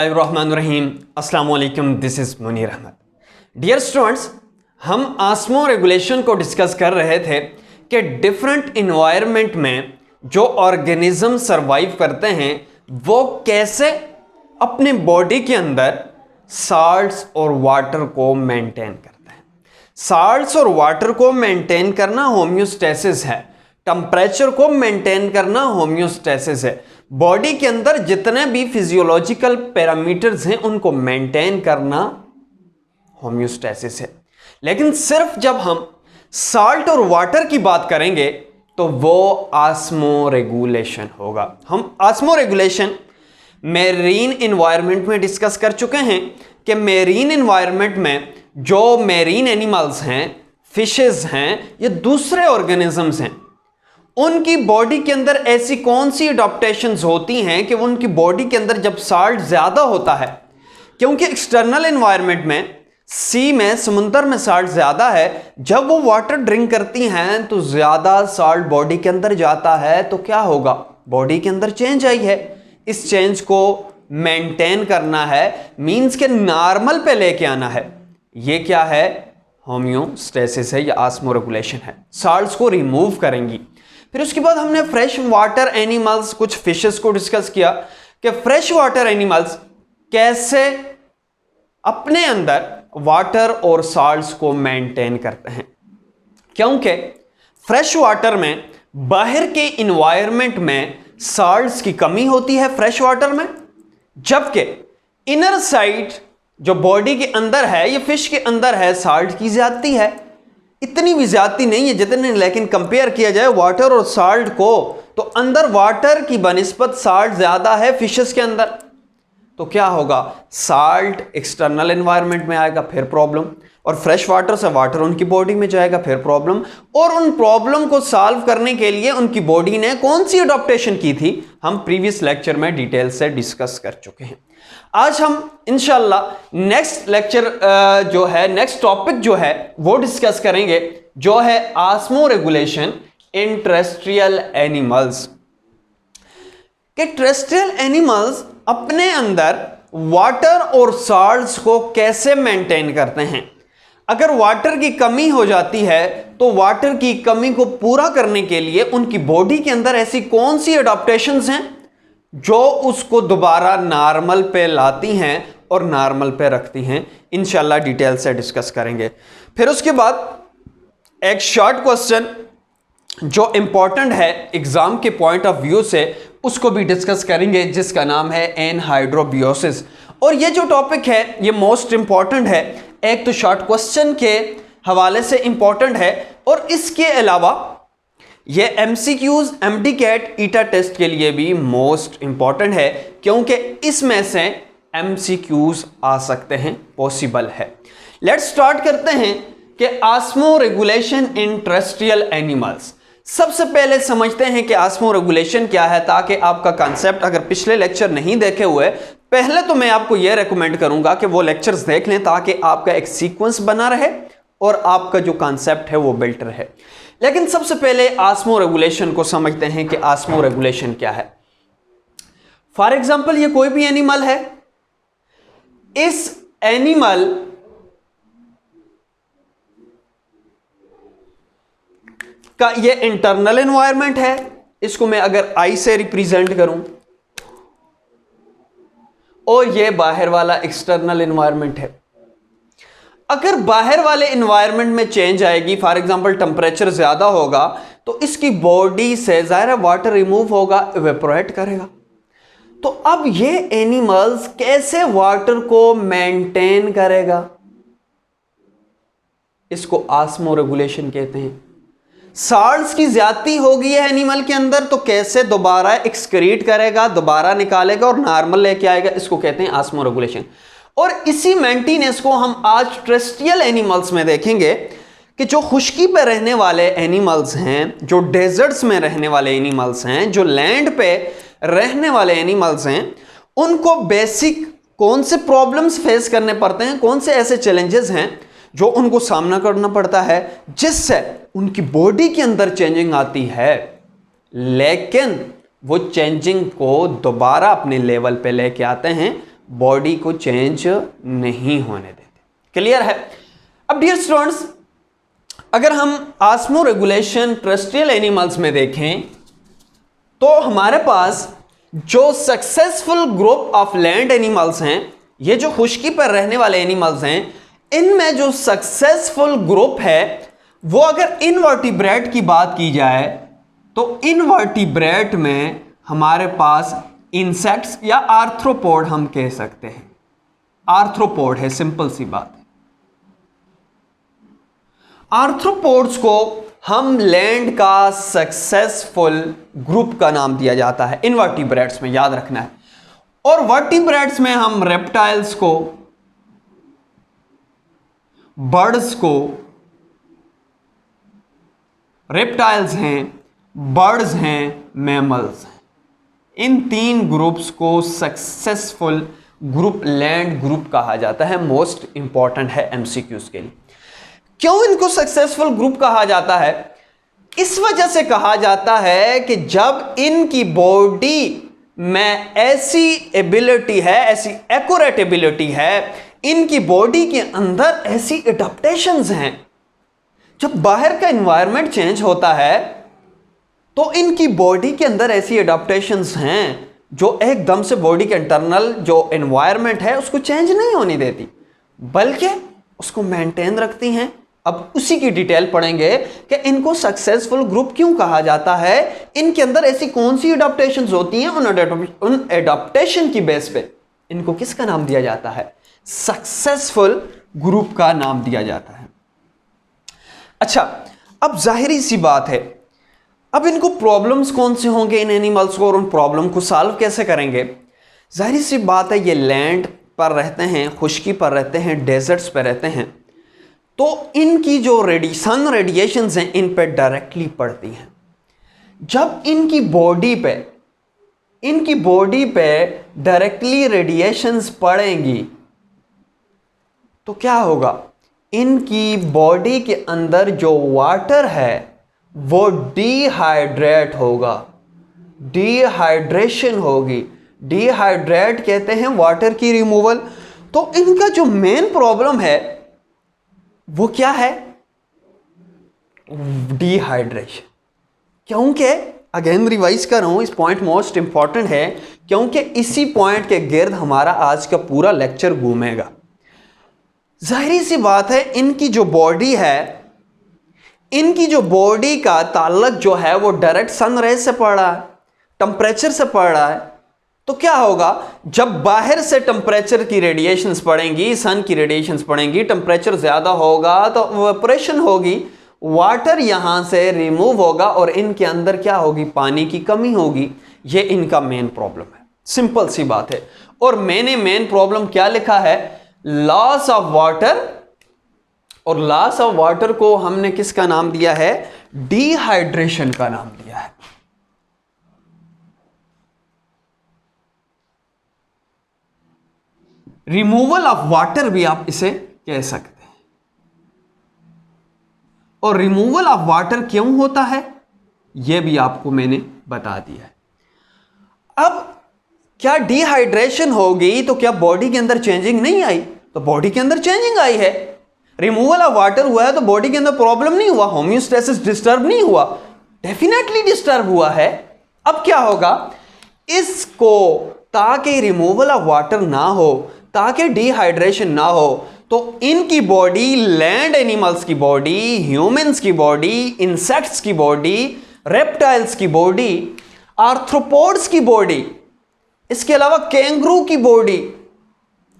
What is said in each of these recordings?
Bismillahirrahmanirrahim. अस्सलाम वालेकुम. This is Munir Ahmad. Dear students, हम आस्मो रेगुलेशन को डिस्कस कर रहे थे कि डिफरेंट इन्वायरमेंट में जो ऑर्गेनिज्म सरवाइव करते हैं वो कैसे अपने बॉडी के अंदर साल्ट्स और वाटर को मेंटेन करते हैं. साल्ट्स और वाटर को मेंटेन करना होम्योस्टेसिस है. टेम्परेचर को मेंटेन करना होम्योस्टेसिस है. बॉडी के अंदर जितने भी फिजियोलॉजिकल पैरामीटर्स हैं उनको मेंटेन करना होम्योस्टेसिस है. लेकिन सिर्फ जब हम साल्ट और वाटर की बात करेंगे तो वो आस्मो रेगुलेशन होगा. हम आस्मो रेगुलेशन मेरीन इन्वायरमेंट में डिस्कस कर चुके हैं कि मेरीन इन्वायरमेंट में जो मेरीन एनिमल्स हैं, फिशेस हैं, ये दूसरे ऑर्गेनिजम्स हैं, उनकी बॉडी के अंदर ऐसी कौन सी अडॉप्टेशंस होती हैं कि उनकी बॉडी के अंदर जब साल्ट ज़्यादा होता है, क्योंकि एक्सटर्नल एनवायरनमेंट में सी में समुंदर में साल्ट ज़्यादा है, जब वो वाटर ड्रिंक करती हैं तो ज़्यादा साल्ट बॉडी के अंदर जाता है तो क्या होगा, बॉडी के अंदर चेंज आई है. इस चेंज को मेंटेन करना है, मीन्स के नॉर्मल पे लेके आना है. ये क्या है, होम्योस्टेसिस है या आस्मो रेगुलेशन है. साल्ट्स को रिमूव करेंगी. फिर उसके बाद हमने फ्रेश वाटर एनिमल्स, कुछ फिशेस को डिस्कस किया कि फ्रेश वाटर एनिमल्स कैसे अपने अंदर वाटर और साल्ट्स को मेंटेन करते हैं, क्योंकि फ्रेश वाटर में बाहर के इन्वायरमेंट में साल्ट्स की कमी होती है फ्रेश वाटर में, जबकि इनर साइड जो बॉडी के अंदर है, ये फिश के अंदर है, साल्ट की ज्यादती है. इतनी भी ज्यादती नहीं है जितने, लेकिन कंपेयर किया जाए वाटर और साल्ट को तो अंदर वाटर की बनिस्बत साल्ट ज्यादा है फिशेस के अंदर. तो क्या होगा, साल्ट एक्सटर्नल एनवायरनमेंट में आएगा, फिर प्रॉब्लम, और फ्रेश वाटर से वाटर उनकी बॉडी में जाएगा, फिर प्रॉब्लम. और उन प्रॉब्लम को सॉल्व करने के लिए उनकी बॉडी ने कौन सी अडॉप्टेशन की थी, हम प्रीवियस लेक्चर में डिटेल से डिस्कस कर चुके हैं. आज हम इंशाल्लाह नेक्स्ट लेक्चर जो है, नेक्स्ट टॉपिक जो है वो डिस्कस करेंगे, जो है osmo regulation in terrestrial animals. कि टेरेस्ट्रियल एनिमल्स अपने अंदर वाटर और साल्ट्स को कैसे मेंटेन करते हैं. अगर वाटर की कमी हो जाती है तो वाटर की कमी को पूरा करने के लिए उनकी बॉडी के अंदर ऐसी कौन सी अडॉप्टेशंस हैं जो उसको दोबारा नॉर्मल पे लाती हैं और नॉर्मल पे रखती हैं. इंशाल्लाह डिटेल से डिस्कस करेंगे. फिर उसके बाद एक शॉर्ट क्वेश्चन जो इंपॉर्टेंट है एग्जाम के पॉइंट ऑफ व्यू से, उसको भी डिस्कस करेंगे, जिसका नाम है एनहाइड्रोबियोसिस. और ये जो टॉपिक है ये मोस्ट इंपॉर्टेंट है. एक तो शॉर्ट क्वेश्चन के हवाले से इंपॉर्टेंट है, और इसके अलावा ये एमसीक्यूज, एमडीकैट, ईटा टेस्ट के लिए भी मोस्ट इंपॉर्टेंट है, क्योंकि इसमें से एमसीक्यूज आ सकते हैं, पॉसिबल है. लेट्स स्टार्ट करते हैं कि osmo regulation in terrestrial animals. सबसे पहले समझते हैं कि आस्मो रेगुलेशन क्या है, ताकि आपका कॉन्सेप्ट, अगर पिछले लेक्चर नहीं देखे हुए, पहले तो मैं आपको यह रेकमेंड करूंगा कि वो लेक्चर्स देख लें, ताकि आपका एक सीक्वेंस बना रहे और आपका जो कॉन्सेप्ट है वो बिल्ट रहे. लेकिन सबसे पहले आस्मो रेगुलेशन को समझते हैं कि आस्मो रेगुलेशन क्या है. फॉर एग्जाम्पल, ये कोई भी एनिमल है, इस एनिमल का ये इंटरनल एनवायरनमेंट है. इसको मैं अगर आई से रिप्रेजेंट करूं, और ये बाहर वाला एक्सटर्नल एनवायरनमेंट है. अगर बाहर वाले एनवायरनमेंट में चेंज आएगी, फॉर एग्जांपल टेम्परेचर ज्यादा होगा, तो इसकी बॉडी से ज़ाहिर वाटर रिमूव होगा, इवेपोरेट करेगा. तो अब ये एनिमल्स कैसे वाटर को मेंटेन करेगा, इसको आस्मो रेगुलेशन कहते हैं. साल्ट्स की ज्यादती होगी है एनिमल के अंदर, तो कैसे दोबारा एक्सक्रीट करेगा, दोबारा निकालेगा और नॉर्मल लेके आएगा, इसको कहते हैं आस्मो रेगुलेशन. और इसी मेंटेनेंस को हम आज टेरेस्ट्रियल एनिमल्स में देखेंगे कि जो खुश्की पे रहने वाले एनिमल्स हैं, जो डेजर्ट्स में रहने वाले एनिमल्स हैं, जो लैंड पे रहने वाले एनिमल्स हैं, उनको बेसिक कौन से प्रॉब्लम्स फेस करने पड़ते हैं, कौन से ऐसे चैलेंजेस हैं जो उनको सामना करना पड़ता है, जिससे उनकी बॉडी के अंदर चेंजिंग आती है, लेकिन वो चेंजिंग को दोबारा अपने लेवल पे लेके आते हैं बॉडी को चेंज नहीं होने देते। क्लियर है? अब डियर स्टूडेंट्स, अगर हम ऑस्मो रेगुलेशन टेरेस्ट्रियल एनिमल्स में देखें तो हमारे पास जो successful group of land animals हैं, ये जो खुश्की पर रहने वाले एनिमल्स हैं, इनमें जो सक्सेसफुल ग्रुप है वो अगर इनवर्टिब्रेट की बात की जाए तो इनवर्टिब्रेट में हमारे पास इंसेक्ट्स या आर्थ्रोपोड हम कह सकते हैं। आर्थ्रोपोड है, सिंपल सी बात है। आर्थ्रोपोड्स को हम लैंड का सक्सेसफुल ग्रुप का नाम दिया जाता है इनवर्टिब्रेट्स में, याद रखना है। और वर्टिब्रेट्स में हम रेप्टाइल्स को, बर्ड्स को, रेप्टाइल्स हैं, बर्ड्स हैं, मैमल्स हैं, इन 3 ग्रुप्स को सक्सेसफुल ग्रुप लैंड ग्रुप कहा जाता है। मोस्ट इंपॉर्टेंट है एमसीक्यूज के लिए। क्यों इनको सक्सेसफुल ग्रुप कहा जाता है? इस वजह से कहा जाता है कि जब इनकी बॉडी में ऐसी एबिलिटी है, ऐसी एक्यूरेट एबिलिटी है, इनकी बॉडी के अंदर ऐसी एडाप्टेशंस हैं, जब बाहर का एनवायरनमेंट चेंज होता है तो इनकी बॉडी के अंदर ऐसी एडाप्टेशंस हैं जो एकदम से बॉडी के इंटरनल जो एनवायरनमेंट है उसको चेंज नहीं होने देती, बल्कि उसको मेंटेन रखती हैं। अब उसी की डिटेल पढ़ेंगे कि इनको सक्सेसफुल ग्रुप क्यों कहा जाता है, इनके अंदर ऐसी कौन सी एडाप्टेशंस होती हैं, उन एडाप्टेशन की बेस पे इनको किसका नाम दिया जाता है? सक्सेसफुल ग्रुप का नाम दिया जाता है। अच्छा, अब जाहिरी सी बात है, अब इनको प्रॉब्लम्स कौन से होंगे इन एनिमल्स को, और उन प्रॉब्लम को सॉल्व कैसे करेंगे? जाहिर सी बात है, ये लैंड पर रहते हैं, खुश्की पर रहते हैं, डेजर्ट्स पर रहते हैं, तो इनकी जो सन रेडिएशंस हैं इन पे डायरेक्टली पड़ती हैं। जब इनकी बॉडी पे डायरेक्टली रेडिएशंस पड़ेंगी तो क्या होगा? इनकी बॉडी के अंदर जो वाटर है वो डिहाइड्रेट होगा, डिहाइड्रेशन होगी। डिहाइड्रेट कहते हैं वाटर की रिमूवल। तो इनका जो मेन प्रॉब्लम है वो क्या है? डिहाइड्रेशन। क्योंकि अगेन रिवाइज कर रहा हूं, इस पॉइंट मोस्ट इंपॉर्टेंट है, क्योंकि इसी पॉइंट के गिर्द हमारा आज का पूरा लेक्चर घूमेगा। जाहिर सी बात है, इनकी जो बॉडी है, इनकी जो बॉडी का ताल्लुक जो है वो डायरेक्ट सन रेज से पड़ रहा है, टेम्परेचर से पड़ रहा है। तो क्या होगा? जब बाहर से टेम्परेचर की रेडिएशंस पड़ेंगी, सन की रेडिएशंस पड़ेंगी, टेम्परेचर ज्यादा होगा तो इवेपोरेशन होगी, वाटर यहां से रिमूव होगा और इनके अंदर क्या होगी? पानी की कमी होगी। ये इनका मेन प्रॉब्लम है, सिंपल सी बात है। और मैंने मेन प्रॉब्लम क्या लिखा है? Loss of water. और लॉस ऑफ वाटर को हमने किसका नाम दिया है? डिहाइड्रेशन का नाम दिया है। रिमूवल ऑफ वाटर भी आप इसे कह सकते हैं। और रिमूवल ऑफ वाटर क्यों होता है यह भी आपको मैंने बता दिया है। अब क्या डिहाइड्रेशन होगी तो क्या बॉडी के अंदर चेंजिंग नहीं आई? तो बॉडी के अंदर चेंजिंग आई है। रिमूवल ऑफ वाटर हुआ है तो बॉडी के अंदर प्रॉब्लम नहीं हुआ, होम्योस्टेसिस डिस्टर्ब नहीं हुआ, डेफिनेटली डिस्टर्ब हुआ है। अब क्या होगा? इसको ताकि रिमूवल ऑफ वाटर ना हो, ताकि डिहाइड्रेशन ना हो, तो इनकी बॉडी, लैंड एनिमल्स की बॉडी, ह्यूमंस की बॉडी, इंसेक्ट्स की बॉडी, रेप्टाइल्स की बॉडी, आर्थ्रोपोड्स की बॉडी, इसके अलावा कैंगरू की बॉडी,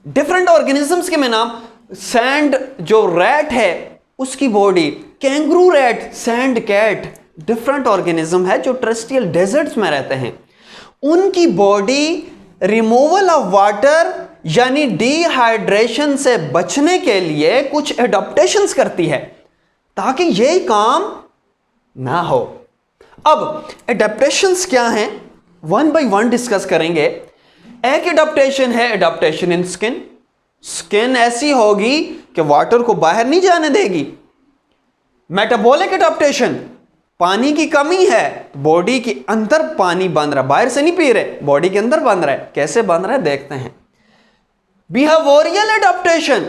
डिफरेंट ऑर्गेनिजम्स के मैं नाम, सैंड जो रैट है उसकी body, kangaroo rat, sand cat, different organism है जो टेरेस्ट्रियल डेजर्ट्स में रहते हैं। उनकी बॉडी रिमूवल ऑफ वाटर यानी डिहाइड्रेशन से बचने के लिए कुछ एडाप्टेशंस करती है ताकि यह काम ना हो। अब एडाप्टेशंस क्या हैं, वन बाय वन डिस्कस करेंगे। एक एडाप्टेशन है एडाप्टेशन इन स्किन। स्किन ऐसी होगी कि वाटर को बाहर नहीं जाने देगी। मेटाबॉलिक एडाप्टेशन, पानी की कमी है, बॉडी के अंदर पानी बन रहा है, बाहर से नहीं पी रहे, बॉडी के अंदर बन रहा है। कैसे बन रहा है देखते हैं। बिहेवियरल एडाप्टेशन,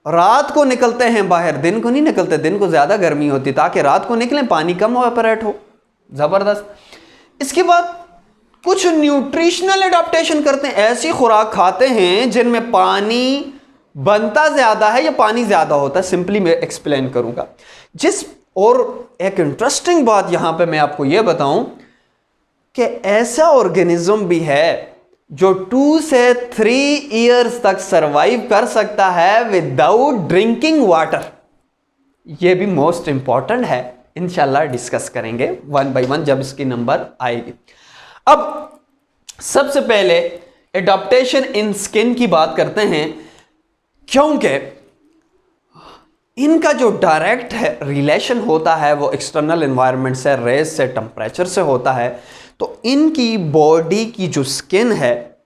रात को निकलते हैं बाहर, दिन को नहीं निकलते, दिन को ज्यादा गर्मी होती ताकि रात को निकलें, पानी कम इवेपोरेट हो, जबरदस्त। इसके बाद कुछ न्यूट्रिशनल एडाप्टेशन करते हैं, ऐसी खुराक खाते हैं जिनमें पानी बनता ज्यादा है या पानी ज्यादा होता है, सिंपली मैं एक्सप्लेन करूंगा। और एक इंटरेस्टिंग बात यहां पे मैं आपको यह बताऊं कि ऐसा ऑर्गेनिज्म भी है जो 2 से 3 इयर्स तक सरवाइव कर सकता है विदाउट ड्रिंकिंग वाटर। यह भी मोस्ट इंपॉर्टेंट है, इंशाल्लाह डिस्कस करेंगे 1 by 1 जब इसकी नंबर आएगी। अब सबसे पहले एडाप्टेशन इन स्किन की बात करते हैं, क्योंकि इनका जो डायरेक्ट है रिलेशन होता है वो एक्सटर्नल एनवायरनमेंट से, रेज से, टेम्परेचर से होता है। तो इनकी बॉडी की जो स्किन है,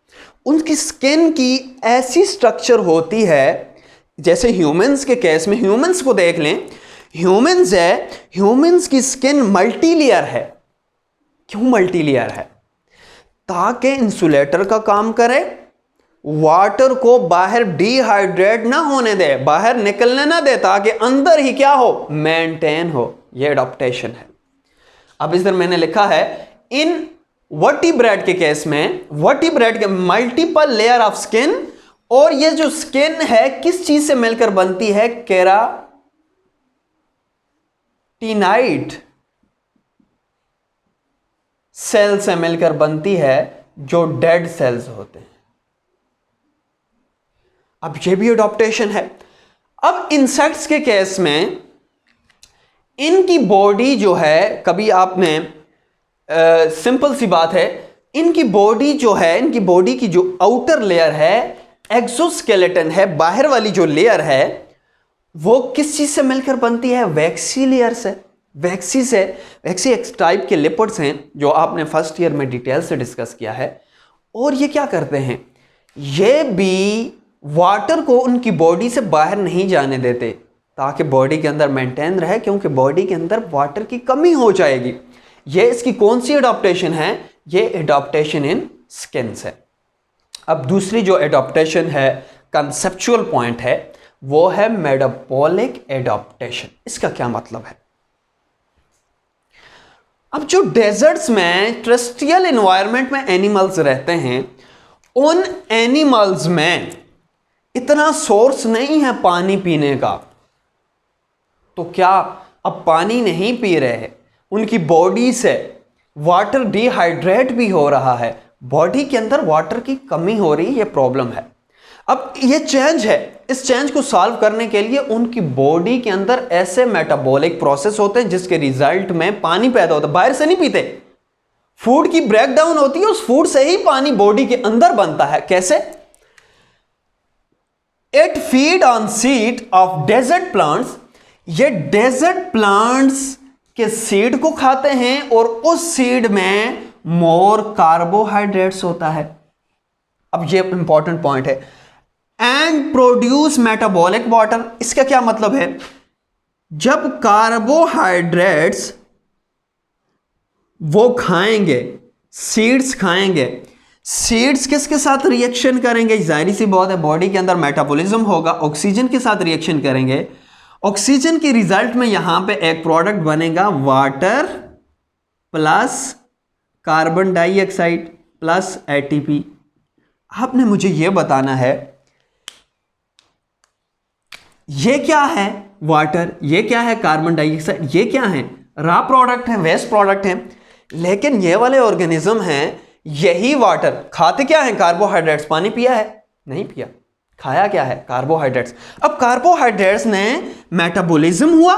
उनकी स्किन की ऐसी स्ट्रक्चर होती है, जैसे ह्यूमंस के केस में, ह्यूमंस को देख लें, ह्यूमंस की स्किन मल्टी लेयर है। क्यों मल्टी लेयर है? ताकि इंसुलेटर का काम करे, वाटर को बाहर डिहाइड्रेट ना होने दे, बाहर निकलने ना दे, ताकि अंदर ही क्या हो, मेंटेन हो। यह एडाप्टेशन है। अब इधर मैंने लिखा है इन वर्टिब्रेट के केस में, वर्टिब्रेट के मल्टीपल लेयर ऑफ स्किन, और ये जो स्किन है किस चीज से मिलकर बनती है? केराटिनाइड सेल से मिलकर बनती है, जो डेड सेल्स होते हैं। अब ये भी एडाप्टेशन है। अब इंसेक्ट्स के केस में इनकी बॉडी जो है, कभी आपने सिंपल सी बात है, इनकी बॉडी जो है, इनकी बॉडी की जो आउटर लेयर है, एक्सोस्केलेटन है, बाहर वाली जो लेयर है, वो किस चीज से मिलकर बनती है? वैक्सी लेयर से, वैक्सी एक टाइप के लिपिड्स हैं जो आपने फर्स्ट ईयर में डिटेल से डिस्कस किया है। और ये क्या करते हैं? ये भी वाटर को उनकी बॉडी से बाहर नहीं जाने देते ताकि बॉडी के अंदर मेंटेन रहे, क्योंकि बॉडी के अंदर वाटर की कमी हो जाएगी। ये इसकी कौन सी एडाप्टेशन है? ये एडाप्टेशन इन स्किन है। अब दूसरी जो एडाप्टेशन है, कंसेप्चुअल पॉइंट है, वो है मेटाबॉलिक एडाप्टेशन। इसका क्या मतलब है? अब जो डेजर्ट्स में, टेरेस्ट्रियल एनवायरनमेंट में एनिमल्स रहते हैं, उन एनिमल्स में इतना सोर्स नहीं है पानी पीने का, तो क्या अब पानी नहीं पी रहे हैं, उनकी बॉडी से वाटर डिहाइड्रेट भी हो रहा है, बॉडी के अंदर वाटर की कमी हो रही है, ये प्रॉब्लम है। अब ये चेंज है, इस चेंज को सॉल्व करने के लिए उनकी बॉडी के अंदर ऐसे मेटाबॉलिक प्रोसेस होते हैं जिसके रिजल्ट में पानी पैदा होता है। बाहर से नहीं पीते, फूड की ब्रेकडाउन होती है, उस फूड से ही पानी बॉडी के अंदर बनता है। कैसे? It feed on seed of desert plants. ये डेजर्ट प्लांट्स के सीड को खाते हैं और उस सीड में मोर कार्बोहाइड्रेट्स होता है। अब ये इंपॉर्टेंट पॉइंट है। And produce metabolic water. इसका क्या मतलब है? जब कार्बोहाइड्रेट्स वो खाएंगे, सीड्स खाएंगे, सीड्स किसके साथ रिएक्शन करेंगे? जाहिर सी बात है, बॉडी के अंदर मेटाबॉलिज्म होगा, ऑक्सीजन के साथ रिएक्शन करेंगे। ऑक्सीजन के रिजल्ट में यहां पे एक प्रोडक्ट बनेगा, water plus carbon dioxide plus ATP. आपने मुझे यह बताना है, ये क्या है वाटर, ये क्या है कार्बन डाइऑक्साइड, ये क्या है? रॉ प्रोडक्ट है, वेस्ट प्रोडक्ट है। लेकिन ये वाले ऑर्गेनिज्म हैं, यही वाटर खाते क्या है? कार्बोहाइड्रेट्स। पानी पिया है? नहीं पिया। खाया क्या है? कार्बोहाइड्रेट्स। अब कार्बोहाइड्रेट्स ने मेटाबॉलिज्म हुआ,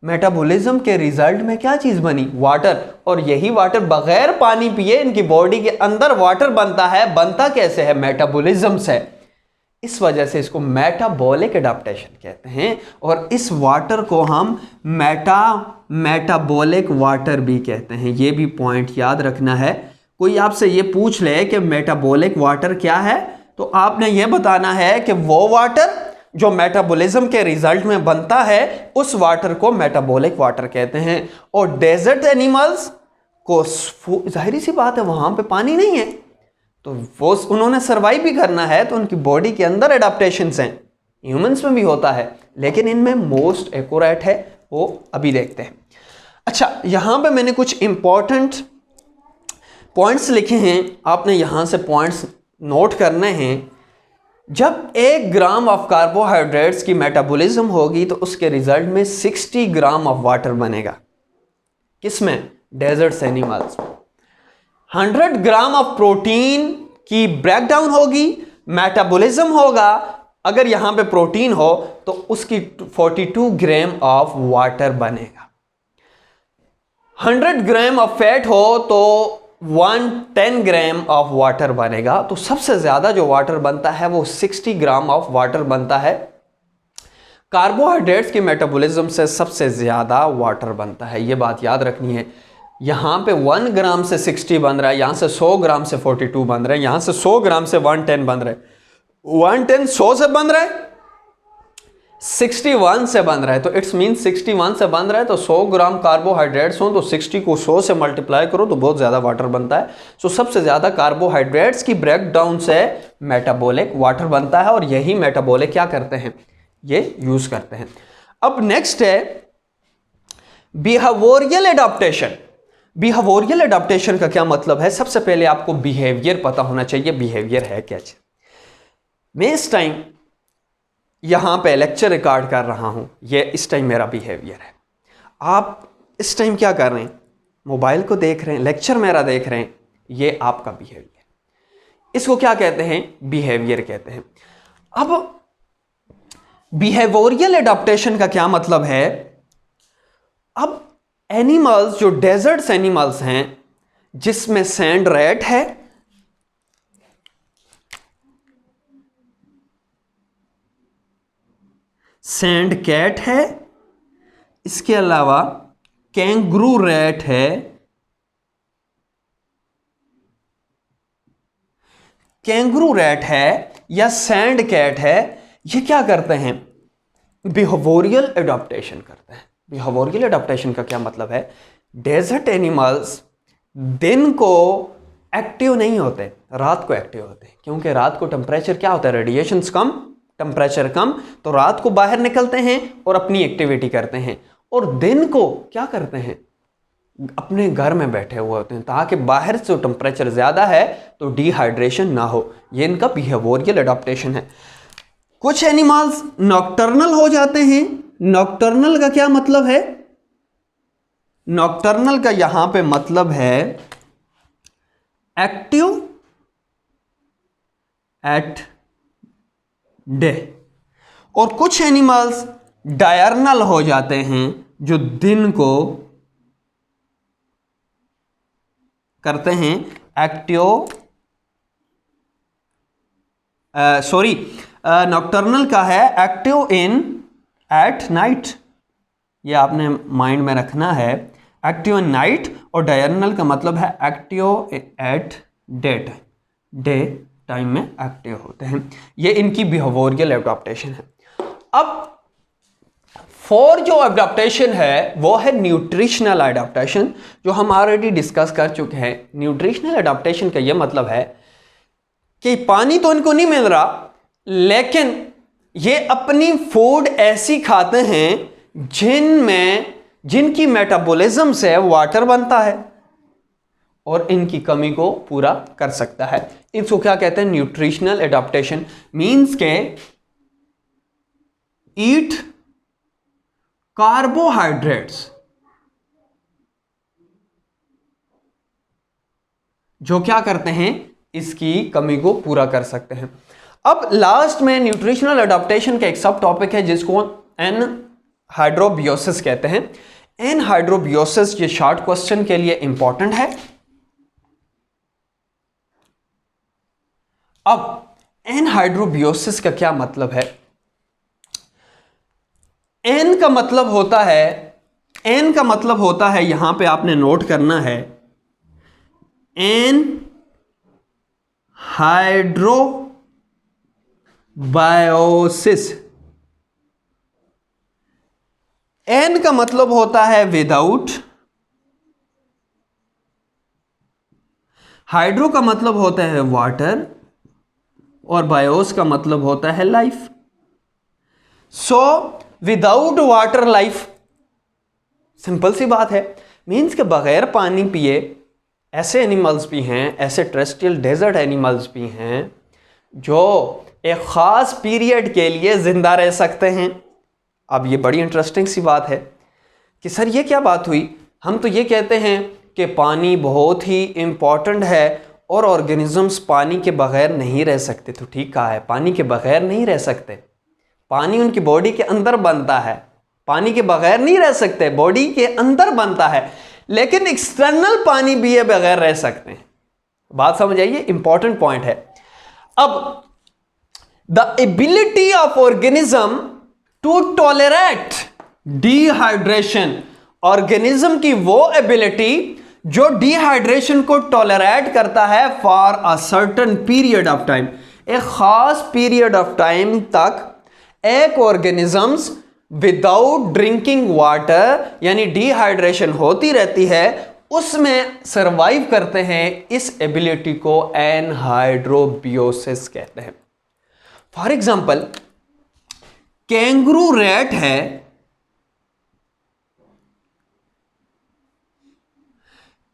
मेटाबॉलिज्म के रिजल्ट में क्या चीज बनी? वाटर। और यही वाटर बगैर पानी पिए इनकी बॉडी के अंदर वाटर बनता है। बनता कैसे है? मेटाबॉलिज्म से। इस वजह से इसको मेटाबॉलिक एडाप्टेशन कहते हैं, और इस वाटर को हम मेटाबॉलिक वाटर भी कहते हैं। ये भी पॉइंट याद रखना है। कोई आपसे ये पूछ ले कि मेटाबॉलिक वाटर क्या है, तो आपने ये बताना है कि वो वाटर जो मेटाबॉलिज्म के रिजल्ट में बनता है, उस वाटर को मेटाबॉलिक वाटर कहते हैं। और डेजर्ट एनिमल्स को, जाहिर सी बात है, वहां पे पानी नहीं है, तो वो उन्होंने सर्वाइव भी करना है, तो उनकी बॉडी के अंदर एडाप्टेशंस हैं, ह्यूमंस में भी होता है, लेकिन इनमें मोस्ट एक्यूरेट है वो अभी देखते हैं। अच्छा, यहां पे मैंने कुछ इंपॉर्टेंट पॉइंट्स लिखे हैं, आपने यहां से पॉइंट्स नोट करने हैं। जब 1 ग्राम ऑफ कार्बोहाइड्रेट्स की मेटाबॉलिज्म होगी तो उसके रिजल्ट में 60 ग्राम ऑफ वाटर बनेगा। किसमें? Desert animals. 100 gram of protein की ब्रेकडाउन होगी, मेटाबॉलिज्म होगा, अगर यहां पे प्रोटीन हो तो उसकी 42 ग्राम ऑफ वाटर बनेगा। 100 ग्राम ऑफ फैट हो तो 110 ग्राम ऑफ वाटर बनेगा। तो सबसे ज्यादा जो वाटर बनता है वो 60 ग्राम ऑफ वाटर बनता है। कार्बोहाइड्रेट्स की मेटाबॉलिज्म से सबसे ज्यादा वाटर बनता है, ये बात याद रखनी है। यहां पे 1 ग्राम से 60 बन रहा है, यहां से 100 ग्राम से 42 बन रहा है, यहां से 100 ग्राम से 110 बन रहा है। 110 100 से बन रहा है, 61 से बन रहा है, तो इट्स मीन 61 से बन रहा है, तो 100 ग्राम कार्बोहाइड्रेट्स हो तो 60 को 100 से मल्टीप्लाई करो तो बहुत ज्यादा वाटर बनता है। सो सबसे ज्यादा कार्बोहाइड्रेट्स की ब्रेकडाउन से मेटाबॉलिक वाटर बनता है, और यही मेटाबॉलिक क्या करते हैं, ये यूज करते हैं। अब नेक्स्ट है बिहेवियरल एडाप्टेशन। बिहेवियरल एडाप्टेशन का क्या मतलब है? सबसे पहले आपको बिहेवियर पता होना चाहिए, बिहेवियर है क्या चीज। मैं इस टाइम यहां पे लेक्चर रिकॉर्ड कर रहा हूं, ये इस टाइम मेरा बिहेवियर है। आप इस टाइम क्या कर रहे हैं? मोबाइल को देख रहे हैं, लेक्चर मेरा देख रहे हैं, ये आपका बिहेवियर। इसको क्या कहते हैं? बिहेवियर कहते हैं। अब बिहेवियरल एडाप्टेशन का क्या मतलब है? अब एनिमल्स जो डेजर्ट एनिमल्स हैं, जिसमें सैंड रैट है, सैंड कैट है, इसके अलावा कैंगरू रैट है, कैंगरू रैट है या सैंड कैट है, ये क्या करते हैं? बिहेवियरल एडाप्टेशन करते हैं। बिहेवियरल एडाप्टेशन का क्या मतलब है? डेजर्ट एनिमल्स दिन को एक्टिव नहीं होते, रात को एक्टिव होते हैं, क्योंकि रात को टेम्परेचर क्या होता है, रेडिएशंस कम, टेम्परेचर कम, तो रात को बाहर निकलते हैं और अपनी एक्टिविटी करते हैं, और दिन को क्या करते हैं, अपने घर में बैठे हुए होते हैं, ताकि बाहर से टेम्परेचर ज्यादा है तो डिहाइड्रेशन ना हो। ये इनका बिहेवियरल एडाप्टेशन है। कुछ एनिमल्स नॉकटर्नल हो जाते हैं। नॉकटर्नल का क्या मतलब है? नॉकटर्नल का यहां पे मतलब है एक्टिव एट डे, और कुछ एनिमल्स डायर्नल हो जाते हैं, जो दिन को करते हैं एक्टिव, नॉकटर्नल का है एक्टिव इन एट नाइट, ये आपने माइंड में रखना है, एक्टिव इन नाइट, और डायर्नल का मतलब है एक्टिव एट डे टाइम में एक्टिव होते हैं। ये इनकी बिहेवियरल एडाप्टेशन है। अब 4 जो एडाप्टेशन है वो है न्यूट्रिशनल एडाप्टेशन, जो हम ऑलरेडी डिस्कस कर चुके हैं। न्यूट्रिशनल एडाप्टेशन का ये मतलब है कि पानी तो इनको नहीं मिल रहा, लेकिन ये अपनी फूड ऐसी खाते हैं जिनकी मेटाबॉलिज्म से वाटर बनता है और इनकी कमी को पूरा कर सकता है। इसको क्या कहते हैं? Nutritional adaptation. मींस के ईट कार्बोहाइड्रेट्स जो क्या करते हैं, इसकी कमी को पूरा कर सकते हैं। अब लास्ट में न्यूट्रिशनल एडाप्टेशन का एक सब टॉपिक है जिसको एनहाइड्रोबियोसिस कहते हैं। एनहाइड्रोबियोसिस ये शॉर्ट क्वेश्चन के लिए इंपॉर्टेंट है। अब एनहाइड्रोबियोसिस का क्या मतलब है? एन का मतलब होता है, यहां पे आपने नोट करना है, एन हाइड्रोबायोसिस। एन का मतलब होता है विदाउट, हाइड्रो का मतलब होता है वाटर और बायोस का मतलब होता है life. So without water life, simple सी बात है, मीन्स के बगैर पानी पिए ऐसे एनिमल्स भी हैं, ऐसे टेरेस्ट्रियल डेजर्ट एनिमल्स भी हैं जो एक ख़ास पीरियड के लिए ज़िंदा रह सकते हैं। अब ये बड़ी इंटरेस्टिंग सी बात है कि सर ये क्या बात हुई, हम तो ये कहते हैं कि पानी बहुत ही इम्पॉर्टेंट है और ऑर्गेनिजम्स पानी के बगैर नहीं रह सकते। तो ठीक कहा है, पानी के बगैर नहीं रह सकते, पानी उनकी बॉडी के अंदर बनता है, पानी के बगैर नहीं रह सकते, बॉडी के अंदर बनता है, लेकिन एक्सटर्नल पानी भी ये बगैर रह सकते हैं। बात समझ आइए, इंपॉर्टेंट पॉइंट है। अब the ability of organism to tolerate dehydration, organism की वो एबिलिटी जो डिहाइड्रेशन को टॉलरेट करता है for a certain period of time, एक खास पीरियड ऑफ टाइम तक एक ऑर्गेनिजम्स विदाउट ड्रिंकिंग वाटर यानी डिहाइड्रेशन होती रहती है, उसमें सरवाइव करते हैं। इस एबिलिटी को एनहाइड्रोबियोसिस कहते हैं। फॉर एग्जाम्पल, कैंगरू रैट है,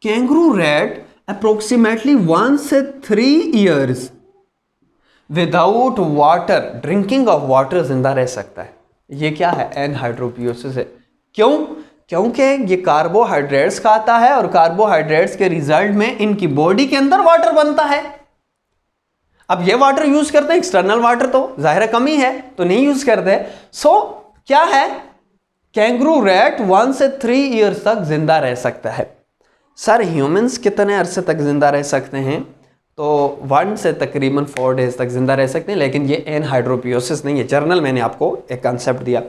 कैंगरू रैट अप्रोक्सीमेटली 1 से 3 years without water, drinking of water जिंदा रह सकता है। ये क्या है? एनहाइड्रोबियोसिस है। क्यों? क्योंकि ये कार्बोहाइड्रेट्स खाता है और कार्बोहाइड्रेट्स के रिजल्ट में इनकी बॉडी के अंदर वाटर बनता है। अब ये वाटर यूज करते हैं, एक्सटर्नल वाटर तो जाहिर कमी है तो नहीं यूज करते। सो क्या है, कैंगरू रैट 1 से 3 ईयर्स तक जिंदा रह सकता है। सर ह्यूमंस कितने अरसे तक जिंदा रह सकते हैं? तो 1 से तकरीबन 4 डेज तक जिंदा रह सकते हैं, लेकिन ये एनहाइड्रोबियोसिस नहीं है। जर्नल मैंने आपको एक कंसेप्ट दिया,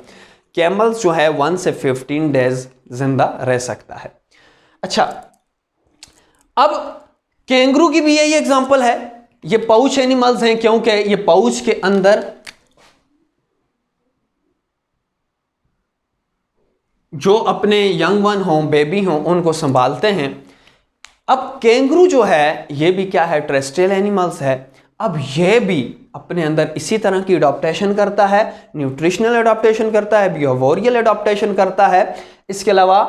कैमल्स जो है 1 से 15 डेज जिंदा रह सकता है। अच्छा, अब कैंगरू की भी यही एग्जांपल है। ये पाउच एनिमल्स हैं क्योंकि ये पाउच के अंदर जो अपने यंग वन हों, बेबी हों, उनको संभालते हैं। अब कैंगरू जो है ये भी क्या है? टेरेस्ट्रियल एनिमल्स है। अब ये भी अपने अंदर इसी तरह की एडॉप्टेशन करता है, न्यूट्रिशनल एडॉप्टेशन करता है, बिहेवियरल एडॉप्टेशन करता है। इसके अलावा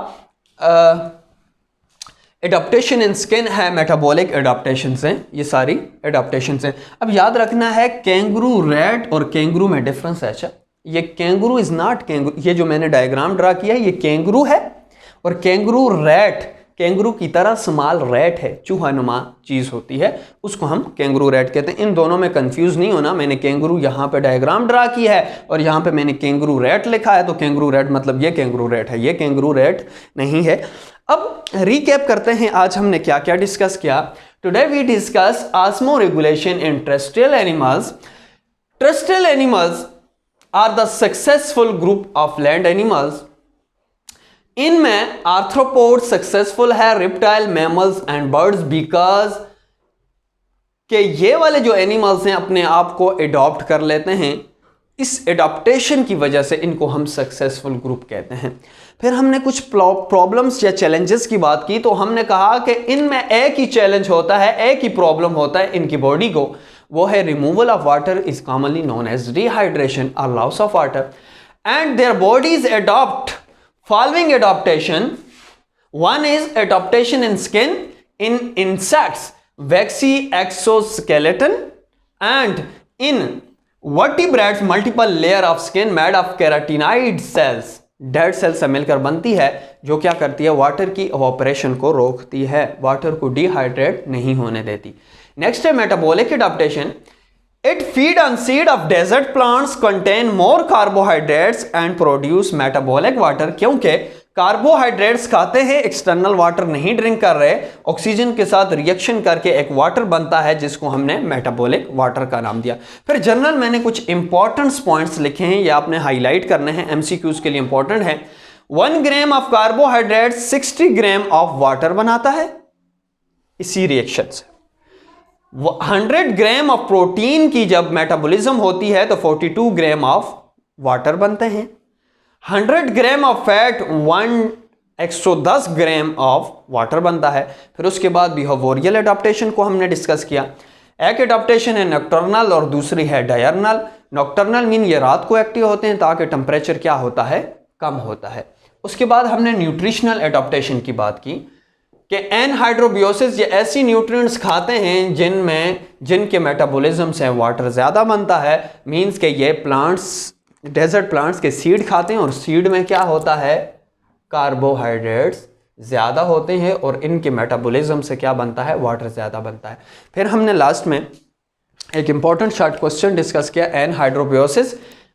एडॉप्टेशन इन स्किन है, मेटाबॉलिक एडॉप्टेशन हैं, ये सारी एडॉप्टेशन हैं। अब याद रखना है कैंगरू रैट और कैंगरू में डिफरेंस है। अच्छा, ये कैंगरू इज नॉट कैंगरू, ये जो मैंने डायग्राम ड्रा किया है ये कैंगरू है, और कैंगरू रैट कैंगरू की तरह स्मॉल रैट है, चूहा नुमा चीज होती है, उसको हम कैंगरू रैट कहते हैं। इन दोनों में कंफ्यूज नहीं होना, मैंने कैंगरू यहाँ पे डायग्राम ड्रा की है और यहाँ पे मैंने कैंगरू रैट लिखा है, तो कैंगरू रैट मतलब ये कैंगरू रैट है, ये कैंगरू रैट नहीं है। अब रिकैप करते हैं आज हमने क्या क्या डिस्कस किया। Today we discuss osmoregulation in terrestrial animals. Terrestrial animals are the successful group of land animals. इनमें आर्थ्रोपोड सक्सेसफुल है, reptile, mammals and birds, because कि ये वाले जो एनिमल्स हैं अपने आप को एडॉप्ट कर लेते हैं। इस एडॉप्टेशन की वजह से इनको हम सक्सेसफुल ग्रुप कहते हैं। फिर हमने कुछ प्रॉब्लम्स या चैलेंजेस की बात की, तो हमने कहा कि इनमें एक ही चैलेंज होता है, एक ही प्रॉब्लम होता है इनकी बॉडी को, वो है removal of water, is commonly known as dehydration और loss of water, and their bodies adopt following adaptation. One is adaptation in skin in insects, waxy exoskeleton, and in vertebrates multiple layer of skin made of keratinoid cells, dead cell से मिलकर बनती है, जो क्या करती है? Water की evaporation को रोकती है, वाटर को डिहाइड्रेट नहीं होने देती। नेक्स्ट है metabolic adaptation. It feed on seed of desert plants, contain more carbohydrates and produce metabolic water. क्योंकि कार्बोहाइड्रेट्स खाते हैं, एक्सटर्नल वाटर नहीं ड्रिंक कर रहे, ऑक्सीजन के साथ रिएक्शन करके एक वाटर बनता है जिसको हमने मेटाबॉलिक वाटर का नाम दिया। फिर जनरल मैंने कुछ इंपॉर्टेंट पॉइंट्स लिखे हैं, ये आपने हाईलाइट करने हैं, एमसीक्यूज के लिए इंपॉर्टेंट है। 1 gram of carbohydrate 60 gram of water बनाता है इसी रिएक्शन से। 100 ग्राम ऑफ प्रोटीन की जब मेटाबॉलिज्म होती है तो 42 ग्राम ऑफ वाटर बनते हैं। 100 gram of fat 110 gram of water बनता है। फिर उसके बाद बिहेवियरल एडाप्टेशन को हमने डिस्कस किया। एक एडाप्टेशन है नॉकटर्नल और दूसरी है डायर्नल। नॉकटर्नल मीन ये रात को एक्टिव होते हैं ताकि टेम्परेचर क्या होता है, कम होता है। उसके बाद हमने न्यूट्रिशनल एडाप्टेशन की बात की कि एनहाइड्रोबियोसिस, ये ऐसी न्यूट्रिएंट्स खाते हैं जिनके मेटाबॉलिज्म से वाटर ज़्यादा बनता है। मीन्स के ये प्लांट्स, डेजर्ट प्लांट्स के सीड खाते हैं और सीड में क्या होता है, कार्बोहाइड्रेट्स ज़्यादा होते हैं और इनके मेटाबॉलिज्म से क्या बनता है, वाटर ज़्यादा बनता है। फिर हमने लास्ट में एक इंपॉर्टेंट शॉर्ट क्वेश्चन डिस्कस किया, एनहाइड्रोबियोसिस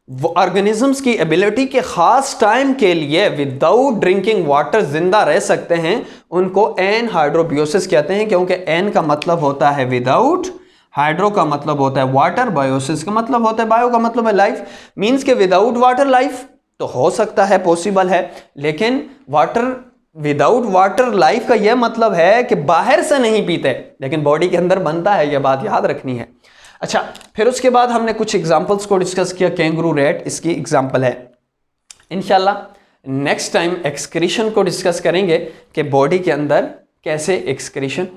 वो ऑर्गेनिजम्स की एबिलिटी के खास टाइम के लिए विदाउट ड्रिंकिंग वाटर जिंदा रह सकते हैं, उनको एनहाइड्रोबियोसिस कहते हैं, क्योंकि एन का मतलब होता है विदाउट, हाइड्रो का मतलब होता है वाटर, बायोसिस का मतलब होता है, बायो का मतलब है लाइफ। मीन्स के विदाउट वाटर लाइफ तो हो सकता है, पॉसिबल है, लेकिन वाटर, विदाउट वाटर लाइफ का यह मतलब है कि बाहर से नहीं पीते लेकिन बॉडी के अंदर बनता है, यह बात याद रखनी है। अच्छा, फिर उसके बाद हमने कुछ एग्जांपल्स को डिस्कस किया। कैंगरू रैट इसकी एग्जांपल है। इंशाल्लाह नेक्स्ट टाइम एक्सक्रीशन को डिस्कस करेंगे कि बॉडी के अंदर कैसे एक्सक्रीशन